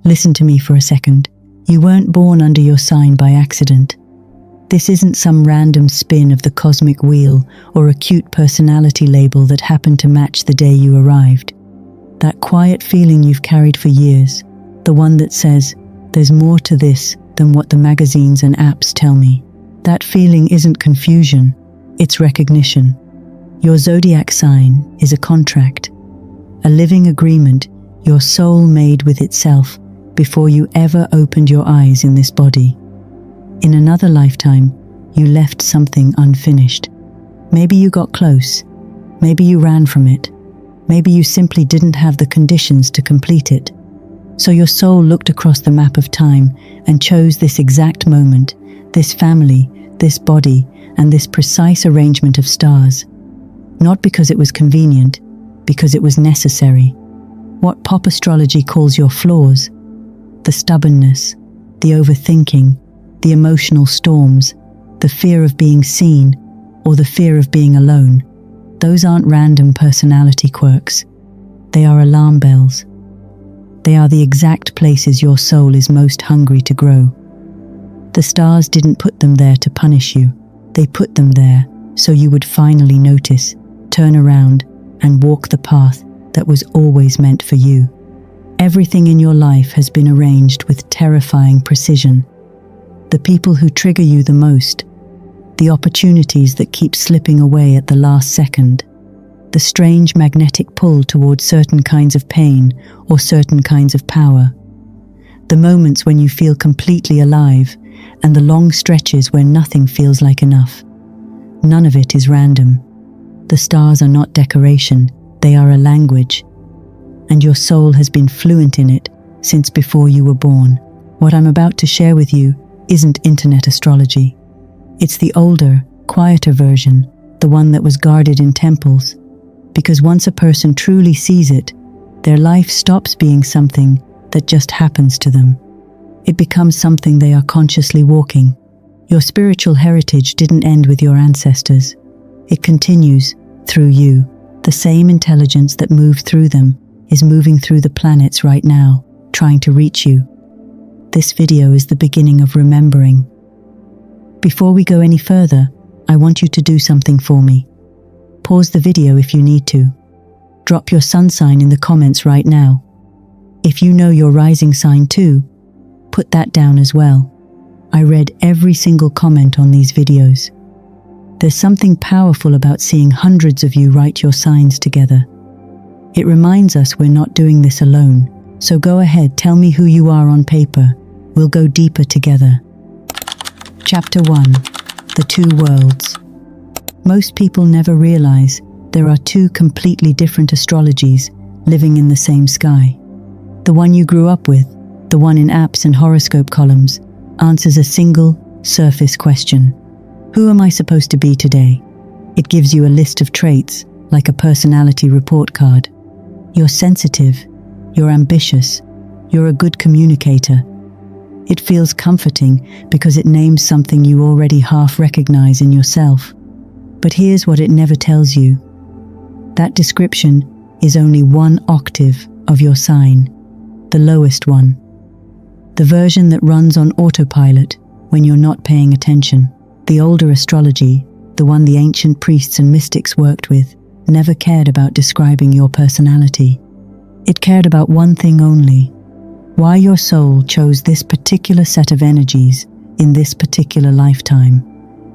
listen to me for a second. You weren't born under your sign by accident. This isn't some random spin of the cosmic wheel or a cute personality label that happened to match the day you arrived. That quiet feeling you've carried for years, the one that says, there's more to this than what the magazines and apps tell me. That feeling isn't confusion, it's recognition. Your zodiac sign is a contract, a living agreement your soul made with itself before you ever opened your eyes in this body. In another lifetime, you left something unfinished. Maybe you got close, maybe you ran from it, maybe you simply didn't have the conditions to complete it. So your soul looked across the map of time and chose this exact moment, this family, this body, and this precise arrangement of stars. Not because it was convenient, because it was necessary. What pop astrology calls your flaws, the stubbornness, the overthinking, the emotional storms, the fear of being seen, or the fear of being alone, those aren't random personality quirks. They are alarm bells. They are the exact places your soul is most hungry to grow. The stars didn't put them there to punish you. They put them there so you would finally notice, turn around, and walk the path that was always meant for you. Everything in your life has been arranged with terrifying precision. The people who trigger you the most, the opportunities that keep slipping away at the last second, the strange magnetic pull towards certain kinds of pain or certain kinds of power, the moments when you feel completely alive, and the long stretches where nothing feels like enough. None of it is random. The stars are not decoration, they are a language, and your soul has been fluent in it since before you were born. What I'm about to share with you isn't internet astrology. It's the older, quieter version, the one that was guarded in temples, because once a person truly sees it, their life stops being something that just happens to them. It becomes something they are consciously walking. Your spiritual heritage didn't end with your ancestors. It continues through you. The same intelligence that moved through them is moving through the planets right now, trying to reach you. This video is the beginning of remembering. Before we go any further, I want you to do something for me. Pause the video if you need to. Drop your sun sign in the comments right now. If you know your rising sign too, put that down as well. I read every single comment on these videos. There's something powerful about seeing hundreds of you write your signs together. It reminds us we're not doing this alone. So go ahead, tell me who you are on paper. We'll go deeper together. Chapter 1. The Two Worlds. Most people never realize there are two completely different astrologies living in the same sky. The one you grew up with, the one in apps and horoscope columns, answers a single, surface question. Who am I supposed to be today? It gives you a list of traits, like a personality report card. You're sensitive, you're ambitious, you're a good communicator. It feels comforting because it names something you already half recognize in yourself. But here's what it never tells you. That description is only one octave of your sign, the lowest one. The version that runs on autopilot when you're not paying attention. The older astrology, the one the ancient priests and mystics worked with, never cared about describing your personality. It cared about one thing only: why your soul chose this particular set of energies in this particular lifetime.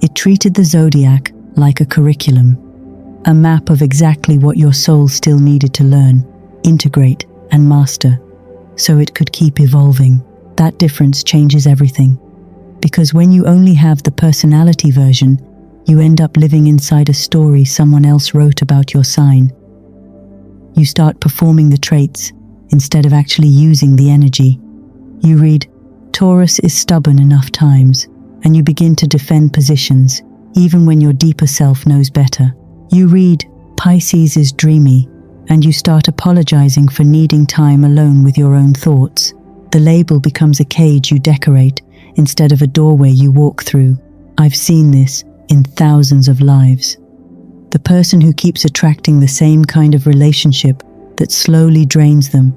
It treated the zodiac like a curriculum, a map of exactly what your soul still needed to learn, integrate, and master, so it could keep evolving. That difference changes everything. Because when you only have the personality version, you end up living inside a story someone else wrote about your sign. You start performing the traits instead of actually using the energy. You read, Taurus is stubborn enough times, and you begin to defend positions, even when your deeper self knows better. You read, Pisces is dreamy, and you start apologizing for needing time alone with your own thoughts. The label becomes a cage you decorate instead of a doorway you walk through. I've seen this in thousands of lives. The person who keeps attracting the same kind of relationship that slowly drains them,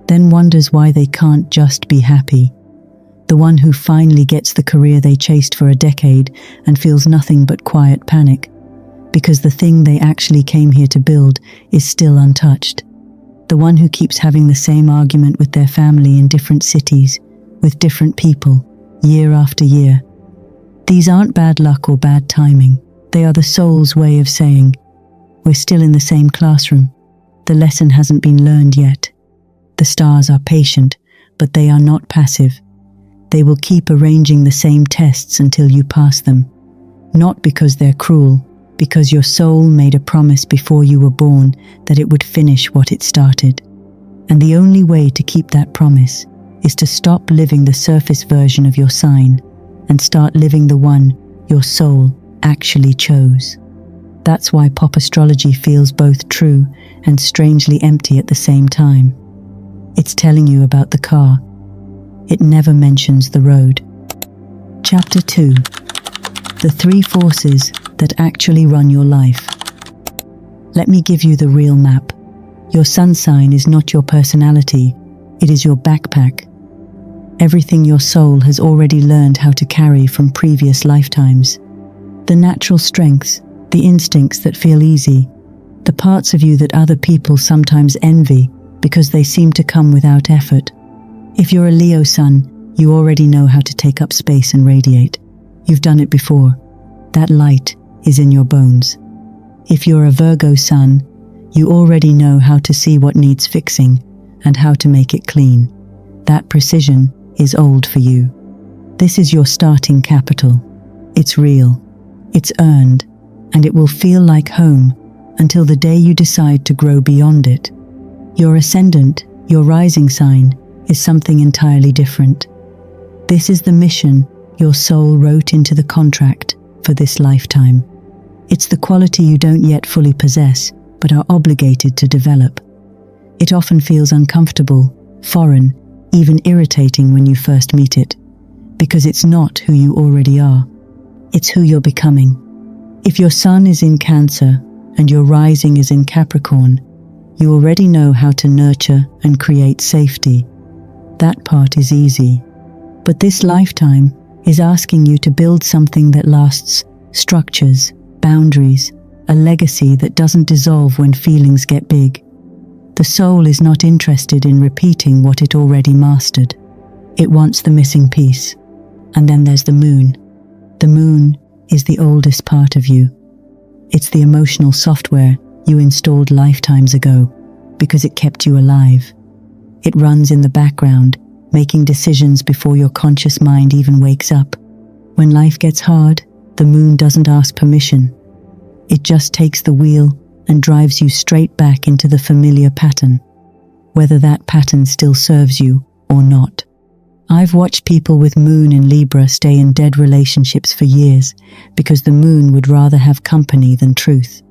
then wonders why they can't just be happy. The one who finally gets the career they chased for a decade and feels nothing but quiet panic, because the thing they actually came here to build is still untouched. The one who keeps having the same argument with their family in different cities, with different people, year after year. These aren't bad luck or bad timing. They are the soul's way of saying, we're still in the same classroom. The lesson hasn't been learned yet. The stars are patient, but they are not passive. They will keep arranging the same tests until you pass them. Not because they're cruel, because your soul made a promise before you were born that it would finish what it started. And the only way to keep that promise is to stop living the surface version of your sign and start living the one your soul actually chose. That's why pop astrology feels both true and strangely empty at the same time. It's telling you about the car. It never mentions the road. Chapter 2. The 3 forces that actually run your life. Let me give you the real map. Your sun sign is not your personality, it is your backpack. Everything your soul has already learned how to carry from previous lifetimes. The natural strengths, the instincts that feel easy, the parts of you that other people sometimes envy because they seem to come without effort. If you're a Leo sun, you already know how to take up space and radiate. You've done it before. That light is in your bones. If you're a Virgo sun, you already know how to see what needs fixing and how to make it clean. That precision is old for you. This is your starting capital. It's real, it's earned, and it will feel like home until the day you decide to grow beyond it. Your ascendant, your rising sign, is something entirely different. This is the mission your soul wrote into the contract for this lifetime. It's the quality you don't yet fully possess, but are obligated to develop. It often feels uncomfortable, foreign, even irritating when you first meet it, because it's not who you already are. It's who you're becoming. If your sun is in Cancer and your rising is in Capricorn, you already know how to nurture and create safety. That part is easy. But this lifetime is asking you to build something that lasts, structures, boundaries, a legacy that doesn't dissolve when feelings get big. The soul is not interested in repeating what it already mastered. It wants the missing piece. And then there's the moon. The moon is the oldest part of you. It's the emotional software you installed lifetimes ago because it kept you alive. It runs in the background, making decisions before your conscious mind even wakes up. When life gets hard, the moon doesn't ask permission. It just takes the wheel and drives you straight back into the familiar pattern, whether that pattern still serves you or not. I've watched people with moon in Libra stay in dead relationships for years because the moon would rather have company than truth.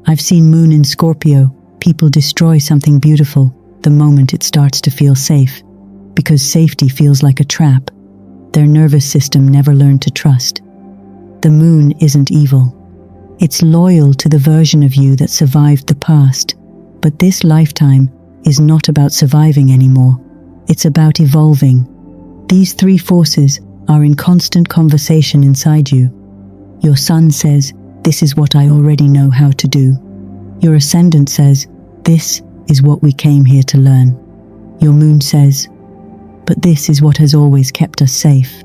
I've seen moon in Scorpio, people destroy something beautiful the moment it starts to feel safe, because safety feels like a trap. Their nervous system never learned to trust. The moon isn't evil. It's loyal to the version of you that survived the past. But this lifetime is not about surviving anymore. It's about evolving. These 3 forces are in constant conversation inside you. Your sun says, this is what I already know how to do. Your ascendant says, this is what we came here to learn. Your moon says, but this is what has always kept us safe.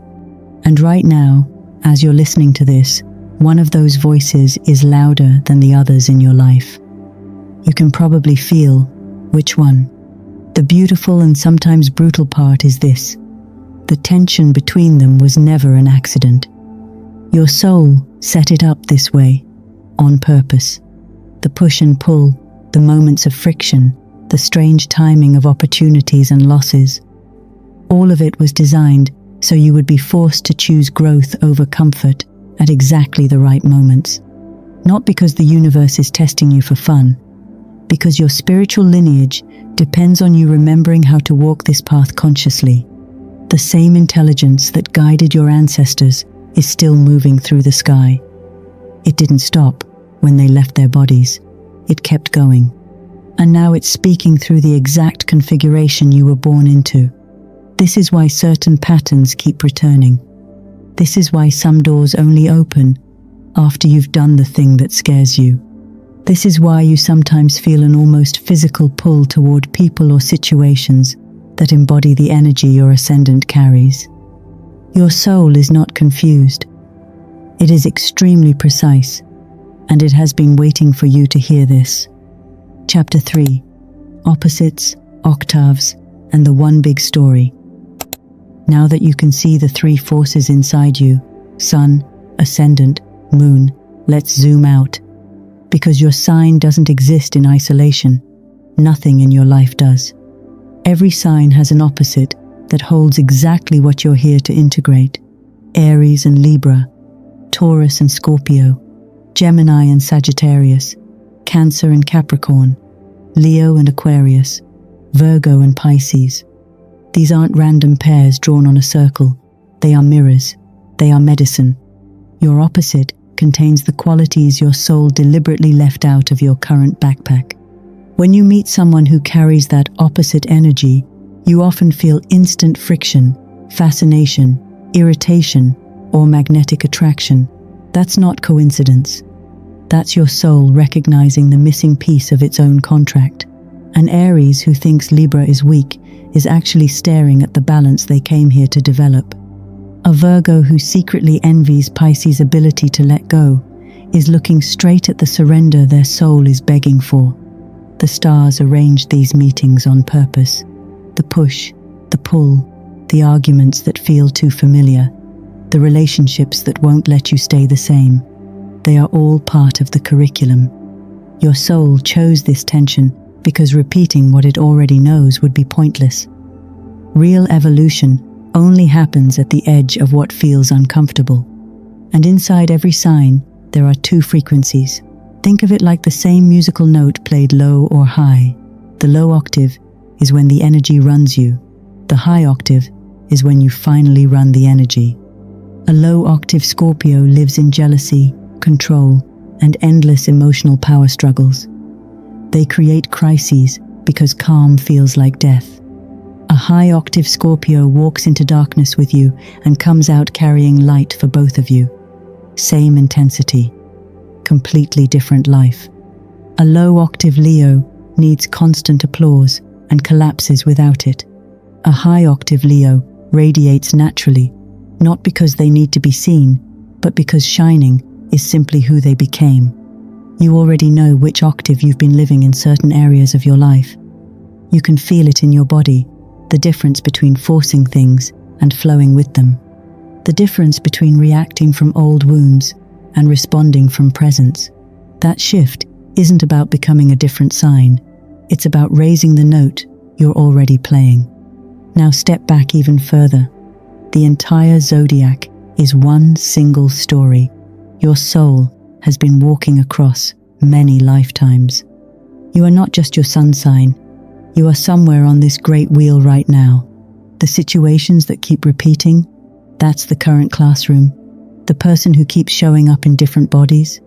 And right now, as you're listening to this, one of those voices is louder than the others in your life. You can probably feel which one. The beautiful and sometimes brutal part is this: the tension between them was never an accident. Your soul set it up this way, on purpose. The push and pull, the moments of friction, the strange timing of opportunities and losses. All of it was designed so you would be forced to choose growth over comfort at exactly the right moments. Not because the universe is testing you for fun, because your spiritual lineage depends on you remembering how to walk this path consciously. The same intelligence that guided your ancestors is still moving through the sky. It didn't stop when they left their bodies. It kept going. and now it's speaking through the exact configuration you were born into. This is why certain patterns keep returning. This is why some doors only open after you've done the thing that scares you. This is why you sometimes feel an almost physical pull toward people or situations that embody the energy your ascendant carries. Your soul is not confused. It is extremely precise, and it has been waiting for you to hear this. Chapter 3: Opposites, Octaves, and the One Big Story. Now that you can see the three forces inside you, Sun, Ascendant, Moon, let's zoom out. Because your sign doesn't exist in isolation. Nothing in your life does. Every sign has an opposite that holds exactly what you're here to integrate. Aries and Libra, Taurus and Scorpio, Gemini and Sagittarius, Cancer and Capricorn, Leo and Aquarius, Virgo and Pisces. These aren't random pairs drawn on a circle. They are mirrors. They are medicine. Your opposite contains the qualities your soul deliberately left out of your current backpack. When you meet someone who carries that opposite energy, you often feel instant friction, fascination, irritation, or magnetic attraction. That's not coincidence. That's your soul recognizing the missing piece of its own contract. An Aries who thinks Libra is weak is actually staring at the balance they came here to develop. A Virgo who secretly envies Pisces' ability to let go is looking straight at the surrender their soul is begging for. The stars arranged these meetings on purpose. The push, the pull, the arguments that feel too familiar, the relationships that won't let you stay the same. They are all part of the curriculum. Your soul chose this tension because repeating what it already knows would be pointless. Real evolution only happens at the edge of what feels uncomfortable. And inside every sign, there are two frequencies. Think of it like the same musical note played low or high. The low octave is when the energy runs you. The high octave is when you finally run the energy. A low octave Scorpio lives in jealousy, control, and endless emotional power struggles. They create crises because calm feels like death. A high octave Scorpio walks into darkness with you and comes out carrying light for both of you. Same intensity, completely different life. A low octave Leo needs constant applause and collapses without it. A high octave Leo radiates naturally, not because they need to be seen, but because shining is simply who they became. You already know which octave you've been living in certain areas of your life. You can feel it in your body, the difference between forcing things and flowing with them. The difference between reacting from old wounds and responding from presence. That shift isn't about becoming a different sign. It's about raising the note you're already playing. Now step back even further. The entire zodiac is one single story. Your soul has been walking across many lifetimes. You are not just your sun sign. You are somewhere on this great wheel right now. The situations that keep repeating, that's the current classroom. The person who keeps showing up in different bodies,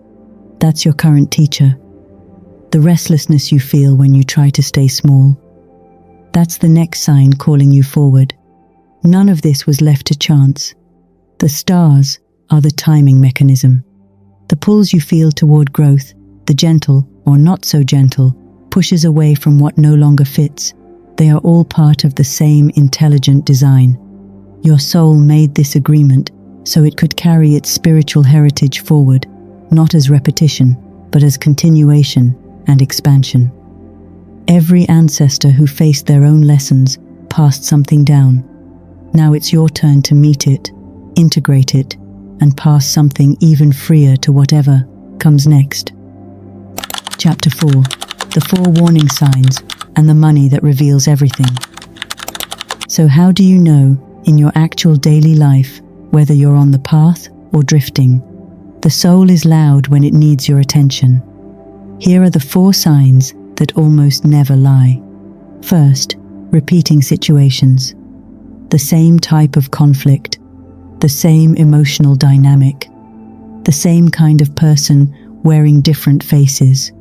that's your current teacher. The restlessness you feel when you try to stay small, that's the next sign calling you forward. None of this was left to chance. The stars are the timing mechanism. The pulls you feel toward growth, the gentle or not so gentle, pushes away from what no longer fits. They are all part of the same intelligent design. Your soul made this agreement so it could carry its spiritual heritage forward, not as repetition, but as continuation and expansion. Every ancestor who faced their own lessons passed something down. Now it's your turn to meet it, integrate it, and pass something even freer to whatever comes next. Chapter 4: The 4 warning signs and the money that reveals everything. So how do you know, in your actual daily life, whether you're on the path or drifting? The soul is loud when it needs your attention. Here are the 4 signs that almost never lie. First, repeating situations. The same type of conflict, the same emotional dynamic, the same kind of person wearing different faces.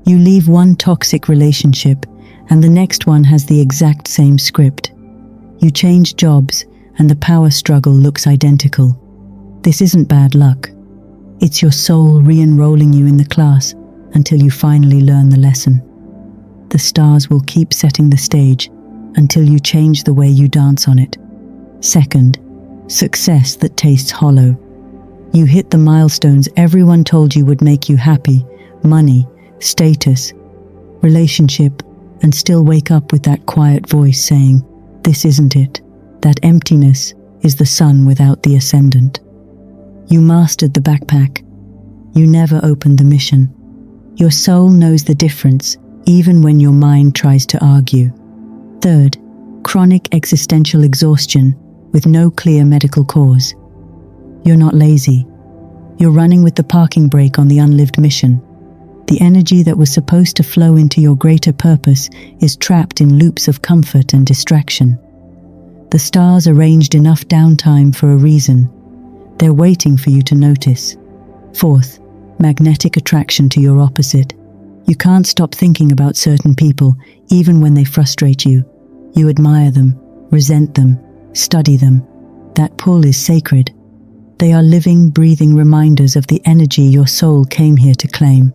You leave one toxic relationship, and the next one has the exact same script. You change jobs, and the power struggle looks identical. This isn't bad luck. It's your soul re-enrolling you in the class until you finally learn the lesson. The stars will keep setting the stage until you change the way you dance on it. Second, success that tastes hollow. You hit the milestones everyone told you would make you happy: money, status, relationship, and still wake up with that quiet voice saying, "This isn't it." That emptiness is the sun without the ascendant. You mastered the backpack. You never opened the mission. Your soul knows the difference, even when your mind tries to argue. Third, chronic existential exhaustion with no clear medical cause. You're not lazy. You're running with the parking brake on the unlived mission. The energy that was supposed to flow into your greater purpose is trapped in loops of comfort and distraction. The stars arranged enough downtime for a reason. They're waiting for you to notice. Fourth, magnetic attraction to your opposite. You can't stop thinking about certain people, even when they frustrate you. You admire them, resent them, study them. That pull is sacred. They are living, breathing reminders of the energy your soul came here to claim.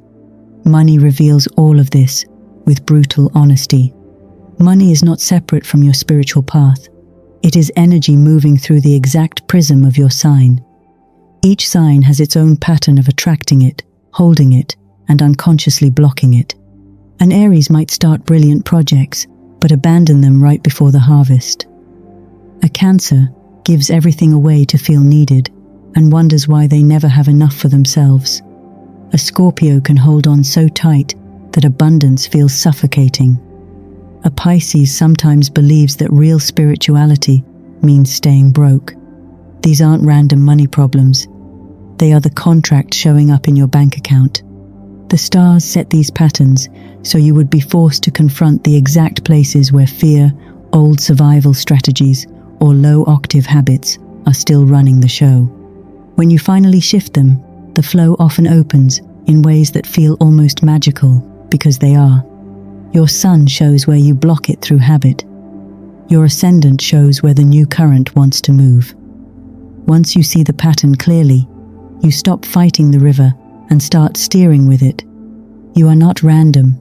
Money reveals all of this with brutal honesty. Money is not separate from your spiritual path. It is energy moving through the exact prism of your sign. Each sign has its own pattern of attracting it, holding it, and unconsciously blocking it. An Aries might start brilliant projects, but abandon them right before the harvest. A Cancer gives everything away to feel needed, and wonders why they never have enough for themselves. A Scorpio can hold on so tight that abundance feels suffocating. A Pisces sometimes believes that real spirituality means staying broke. These aren't random money problems. They are the contract showing up in your bank account. The stars set these patterns so you would be forced to confront the exact places where fear, old survival strategies, or low-octave habits are still running the show. When you finally shift them, the flow often opens in ways that feel almost magical, because they are. Your sun shows where you block it through habit. Your ascendant shows where the new current wants to move. Once you see the pattern clearly, you stop fighting the river and start steering with it. You are not random.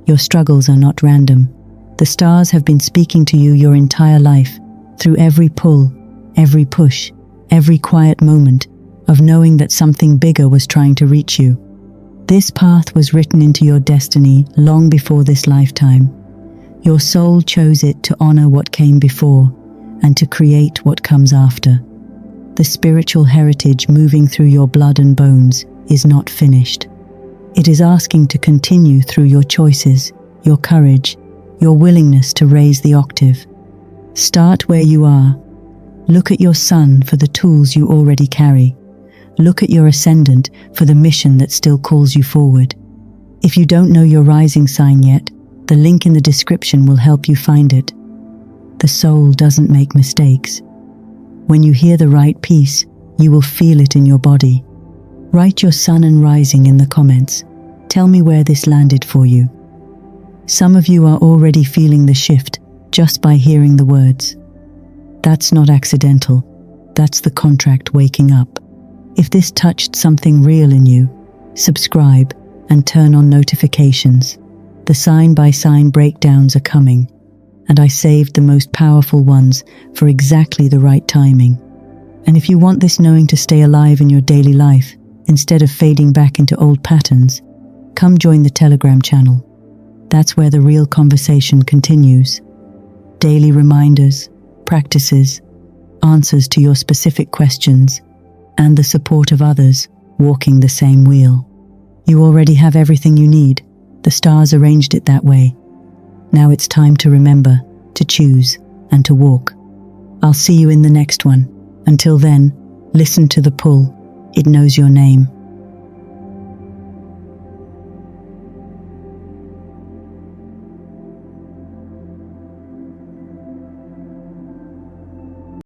Your struggles are not random. The stars have been speaking to you your entire life, through every pull, every push, every quiet moment of knowing that something bigger was trying to reach you. This path was written into your destiny long before this lifetime. Your soul chose it to honor what came before and to create what comes after. The spiritual heritage moving through your blood and bones is not finished. It is asking to continue through your choices, your courage, your willingness to raise the octave. Start where you are. Look at your sun for the tools you already carry. Look at your ascendant for the mission that still calls you forward. If you don't know your rising sign yet, the link in the description will help you find it. The soul doesn't make mistakes. When you hear the right piece, you will feel it in your body. Write your sun and rising in the comments. Tell me where this landed for you. Some of you are already feeling the shift just by hearing the words. That's not accidental. That's the contract waking up. If this touched something real in you, subscribe and turn on notifications. The sign-by-sign breakdowns are coming, and I saved the most powerful ones for exactly the right timing. And if you want this knowing to stay alive in your daily life, instead of fading back into old patterns, come join the Telegram channel. That's where the real conversation continues. Daily reminders, practices, answers to your specific questions, and the support of others walking the same wheel. You already have everything you need. The stars arranged it that way. Now it's time to remember, to choose, and to walk. I'll see you in the next one. Until then, listen to the pull. It knows your name.